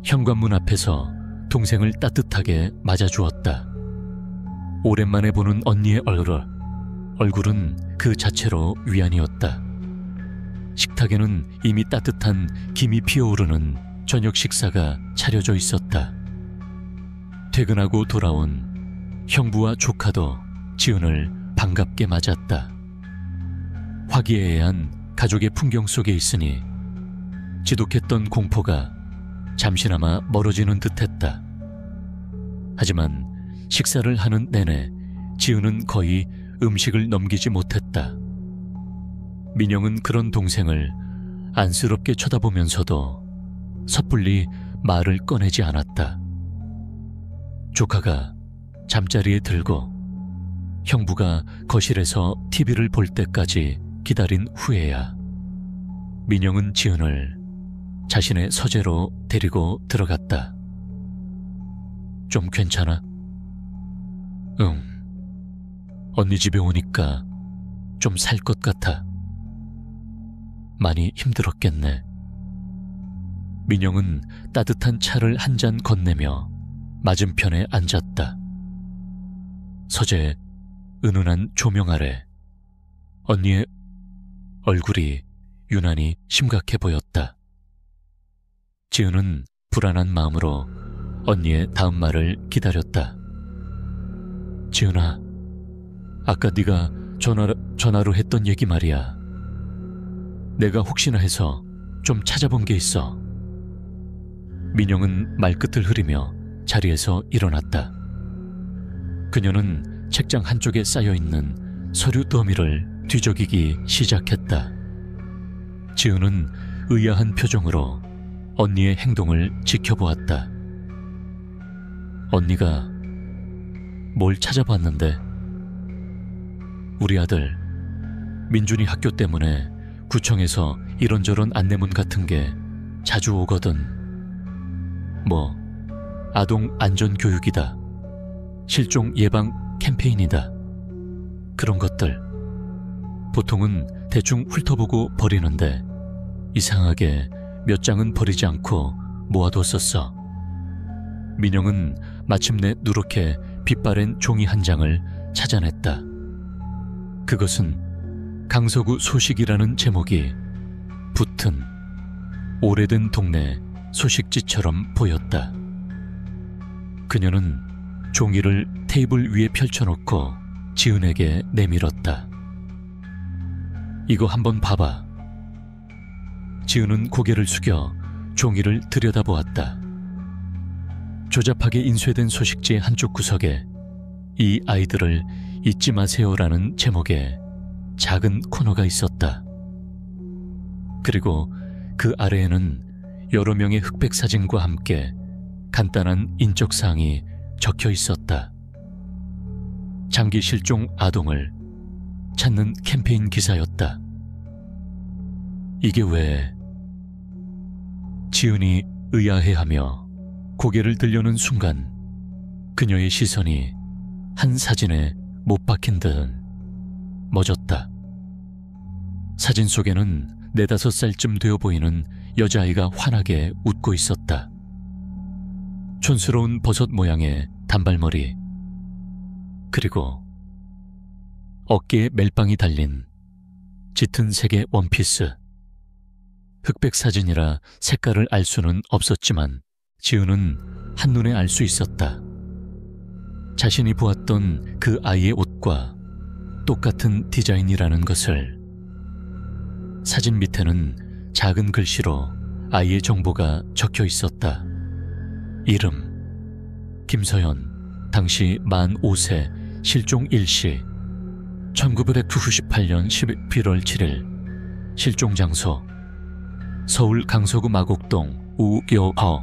현관문 앞에서 동생을 따뜻하게 맞아주었다. 오랜만에 보는 언니의 얼굴은 그 자체로 위안이었다. 식탁에는 이미 따뜻한 김이 피어오르는 저녁 식사가 차려져 있었다. 퇴근하고 돌아온 형부와 조카도 지은을 반갑게 맞았다. 화기애애한 가족의 풍경 속에 있으니 지독했던 공포가 잠시나마 멀어지는 듯했다. 하지만 식사를 하는 내내 지은은 거의 음식을 넘기지 못했다. 민영은 그런 동생을 안쓰럽게 쳐다보면서도 섣불리 말을 꺼내지 않았다. 조카가 잠자리에 들고 형부가 거실에서 TV를 볼 때까지 기다린 후에야 민영은 지은을 자신의 서재로 데리고 들어갔다. 좀 괜찮아? 응. 언니 집에 오니까 좀 살 것 같아. 많이 힘들었겠네. 민영은 따뜻한 차를 한 잔 건네며 맞은편에 앉았다. 서재의 은은한 조명 아래 언니의 얼굴이 유난히 심각해 보였다. 지은은 불안한 마음으로 언니의 다음 말을 기다렸다. 지은아, 아까 네가 전화로 했던 얘기 말이야. 내가 혹시나 해서 좀 찾아본 게 있어. 민영은 말끝을 흐리며 자리에서 일어났다. 그녀는 책장 한쪽에 쌓여있는 서류 더미를 뒤적이기 시작했다. 지은은 의아한 표정으로 언니의 행동을 지켜보았다. 언니가 뭘 찾아봤는데? 우리 아들 민준이 학교 때문에 구청에서 이런저런 안내문 같은 게 자주 오거든. 뭐 아동 안전교육이다, 실종 예방 캠페인이다, 그런 것들. 보통은 대충 훑어보고 버리는데 이상하게 몇 장은 버리지 않고 모아뒀었어. 민영은 마침내 누렇게 빛바랜 종이 한 장을 찾아냈다. 그것은 강서구 소식이라는 제목이 붙은 오래된 동네 소식지처럼 보였다. 그녀는 종이를 테이블 위에 펼쳐놓고 지은에게 내밀었다. 이거 한번 봐봐. 지은은 고개를 숙여 종이를 들여다보았다. 조잡하게 인쇄된 소식지 한쪽 구석에 이 아이들을 잊지 마세요라는 제목의 작은 코너가 있었다. 그리고 그 아래에는 여러 명의 흑백 사진과 함께 간단한 인적사항이 적혀 있었다. 장기 실종 아동을 찾는 캠페인 기사였다. 이게 왜? 지은이 의아해하며 고개를 들려는 순간 그녀의 시선이 한 사진에 못 박힌 듯 멎었다. 사진 속에는 4~5살쯤 되어 보이는 여자아이가 환하게 웃고 있었다. 촌스러운 버섯 모양의 단발머리, 그리고 어깨에 멜빵이 달린 짙은 색의 원피스. 흑백 사진이라 색깔을 알 수는 없었지만 지은은 한눈에 알 수 있었다. 자신이 보았던 그 아이의 옷과 똑같은 디자인이라는 것을. 사진 밑에는 작은 글씨로 아이의 정보가 적혀 있었다. 이름 김서연, 당시 만 5세, 실종 일시 1998년 11월 7일, 실종 장소 서울 강서구 마곡동 우여허,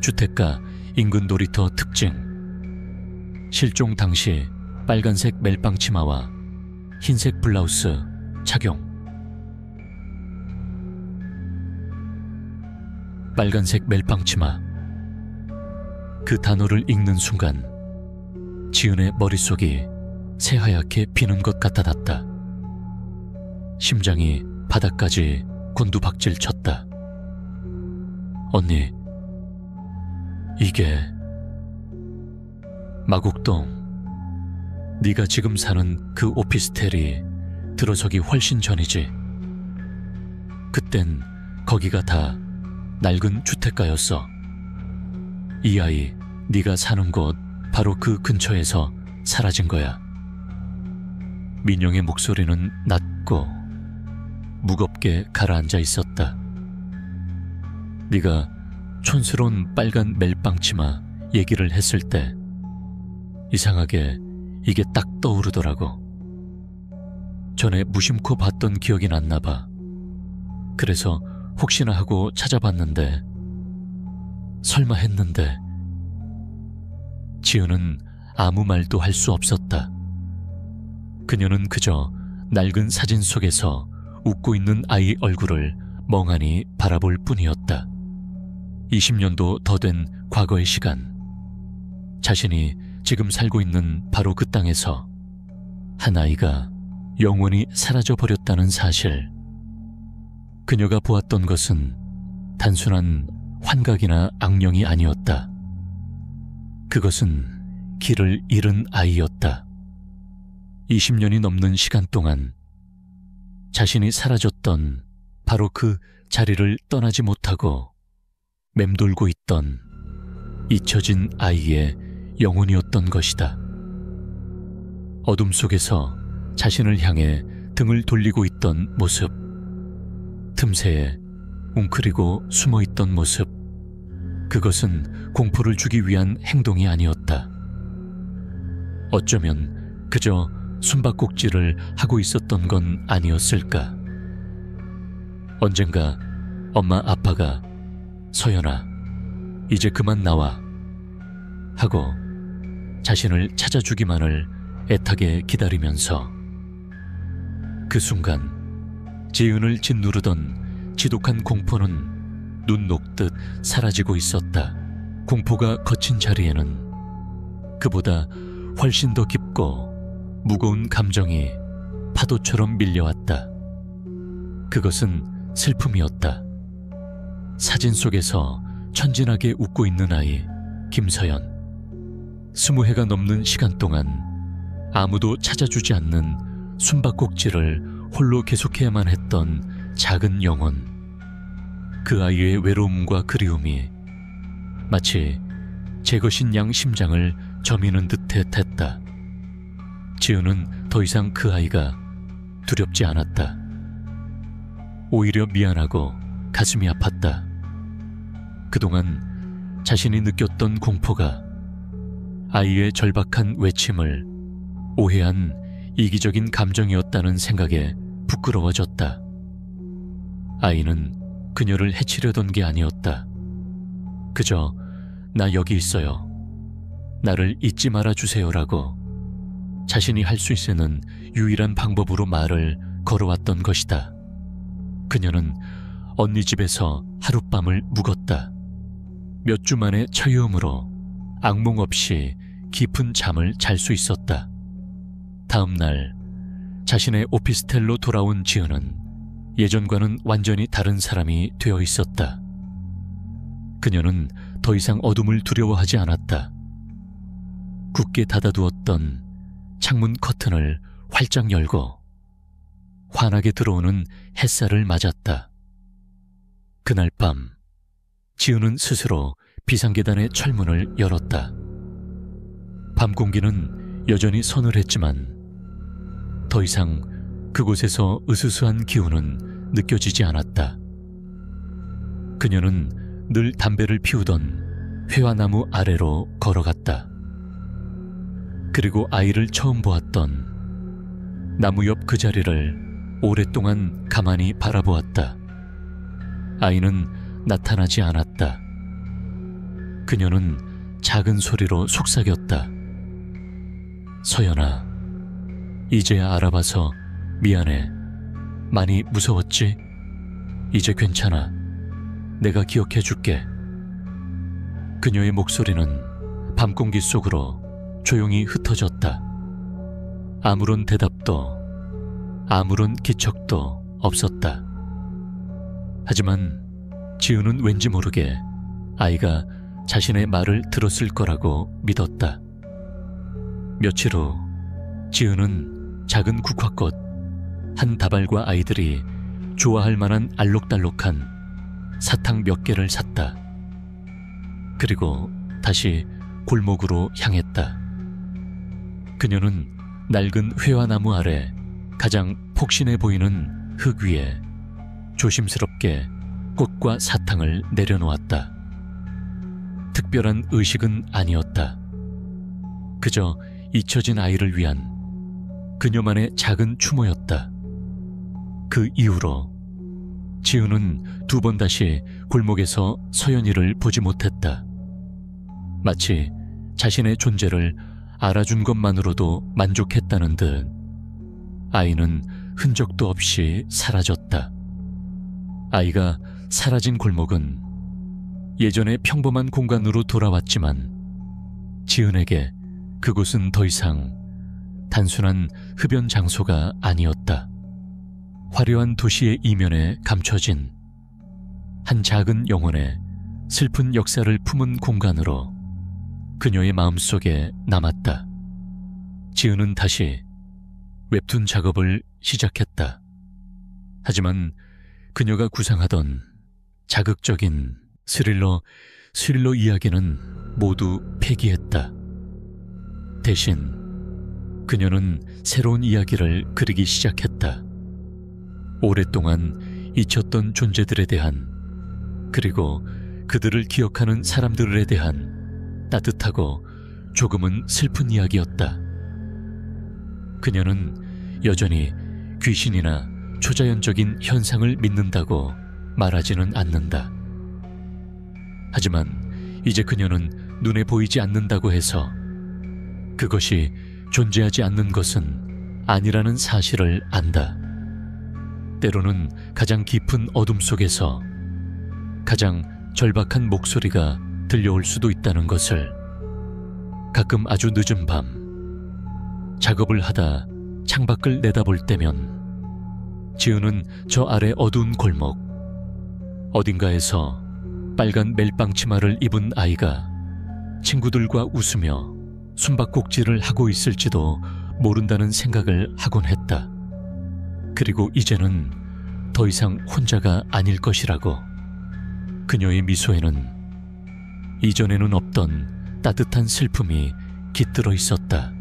주택가 인근 놀이터. 특징 실종 당시 빨간색 멜빵 치마와 흰색 블라우스 착용. 빨간색 멜빵 치마. 그 단어를 읽는 순간 지은의 머릿속이 새하얗게 비는 것 같아졌다. 심장이 바닥까지 곤두박질 쳤다. 언니, 이게 마곡동, 네가 지금 사는 그 오피스텔이 들어서기 훨씬 전이지. 그땐 거기가 다 낡은 주택가였어. 이 아이 네가 사는 곳 바로 그 근처에서 사라진 거야. 민영의 목소리는 낮고 무겁게 가라앉아 있었다. 네가 촌스러운 빨간 멜빵치마 얘기를 했을 때 이상하게 이게 딱 떠오르더라고. 전에 무심코 봤던 기억이 났나 봐. 그래서 혹시나 하고 찾아봤는데, 설마 했는데. 지은은 아무 말도 할 수 없었다. 그녀는 그저 낡은 사진 속에서 웃고 있는 아이 얼굴을 멍하니 바라볼 뿐이었다. 20년도 더 된 과거의 시간, 자신이 지금 살고 있는 바로 그 땅에서 한 아이가 영원히 사라져버렸다는 사실. 그녀가 보았던 것은 단순한 환각이나 악령이 아니었다. 그것은 길을 잃은 아이였다. 20년이 넘는 시간 동안 자신이 사라졌던 바로 그 자리를 떠나지 못하고 맴돌고 있던 잊혀진 아이의 영혼이었던 것이다. 어둠 속에서 자신을 향해 등을 돌리고 있던 모습, 틈새에 웅크리고 숨어있던 모습, 그것은 공포를 주기 위한 행동이 아니었다. 어쩌면 그저 숨바꼭질을 하고 있었던 건 아니었을까. 언젠가 엄마 아빠가 서연아, 이제 그만 나와 하고 자신을 찾아주기만을 애타게 기다리면서 그 순간 지은을 짓누르던 지독한 공포는 눈 녹듯 사라지고 있었다. 공포가 거친 자리에는 그보다 훨씬 더 깊고 무거운 감정이 파도처럼 밀려왔다. 그것은 슬픔이었다. 사진 속에서 천진하게 웃고 있는 아이 김서연. 20해가 넘는 시간 동안 아무도 찾아주지 않는 숨바꼭질을 홀로 계속해야만 했던 작은 영혼. 그 아이의 외로움과 그리움이 마치 제 것인 양 심장을 저미는 듯했다. 지은은 더 이상 그 아이가 두렵지 않았다. 오히려 미안하고 가슴이 아팠다. 그동안 자신이 느꼈던 공포가 아이의 절박한 외침을 오해한 이기적인 감정이었다는 생각에 부끄러워졌다. 아이는 그녀를 해치려던 게 아니었다. 그저 나 여기 있어요. 나를 잊지 말아주세요라고 자신이 할 수 있는 유일한 방법으로 말을 걸어왔던 것이다. 그녀는 언니 집에서 하룻밤을 묵었다. 몇 주 만의 처유음으로 악몽 없이 깊은 잠을 잘 수 있었다. 다음 날 자신의 오피스텔로 돌아온 지은은 예전과는 완전히 다른 사람이 되어 있었다. 그녀는 더 이상 어둠을 두려워하지 않았다. 굳게 닫아두었던 창문 커튼을 활짝 열고 환하게 들어오는 햇살을 맞았다. 그날 밤 지은은 스스로 비상계단의 철문을 열었다. 밤 공기는 여전히 서늘했지만 더 이상 그곳에서 으스스한 기운은 느껴지지 않았다. 그녀는 늘 담배를 피우던 회화나무 아래로 걸어갔다. 그리고 아이를 처음 보았던 나무 옆 그 자리를 오랫동안 가만히 바라보았다. 아이는 나타나지 않았다. 그녀는 작은 소리로 속삭였다. 서연아, 이제야 알아봐서 미안해. 많이 무서웠지? 이제 괜찮아. 내가 기억해줄게. 그녀의 목소리는 밤 공기 속으로 조용히 흩어졌다. 아무런 대답도 아무런 기척도 없었다. 하지만 지은은 왠지 모르게 아이가 자신의 말을 들었을 거라고 믿었다. 며칠 후 지은은 작은 국화꽃 한 다발과 아이들이 좋아할 만한 알록달록한 사탕 몇 개를 샀다. 그리고 다시 골목으로 향했다. 그녀는 낡은 회화나무 아래 가장 폭신해 보이는 흙 위에 조심스럽게 꽃과 사탕을 내려놓았다. 특별한 의식은 아니었다. 그저 잊혀진 아이를 위한 그녀만의 작은 추모였다. 그 이후로 지은은 2번 다시 골목에서 서연이를 보지 못했다. 마치 자신의 존재를 알아준 것만으로도 만족했다는 듯 아이는 흔적도 없이 사라졌다. 아이가 사라진 골목은 예전의 평범한 공간으로 돌아왔지만 지은에게 그곳은 더 이상 단순한 흡연 장소가 아니었다. 화려한 도시의 이면에 감춰진 한 작은 영혼의 슬픈 역사를 품은 공간으로 그녀의 마음속에 남았다. 지은은 다시 웹툰 작업을 시작했다. 하지만 그녀가 구상하던 자극적인 스릴러 이야기는 모두 폐기했다. 대신 그녀는 새로운 이야기를 그리기 시작했다. 오랫동안 잊혔던 존재들에 대한, 그리고 그들을 기억하는 사람들에 대한 따뜻하고 조금은 슬픈 이야기였다. 그녀는 여전히 귀신이나 초자연적인 현상을 믿는다고 말하지는 않는다. 하지만 이제 그녀는 눈에 보이지 않는다고 해서 그것이 존재하지 않는 것은 아니라는 사실을 안다. 때로는 가장 깊은 어둠 속에서 가장 절박한 목소리가 들려올 수도 있다는 것을, 가끔 아주 늦은 밤 작업을 하다 창밖을 내다볼 때면 지우는 저 아래 어두운 골목, 어딘가에서 빨간 멜빵 치마를 입은 아이가 친구들과 웃으며 숨바꼭질을 하고 있을지도 모른다는 생각을 하곤 했다. 그리고 이제는 더 이상 혼자가 아닐 것이라고. 그녀의 미소에는 이전에는 없던 따뜻한 슬픔이 깃들어 있었다.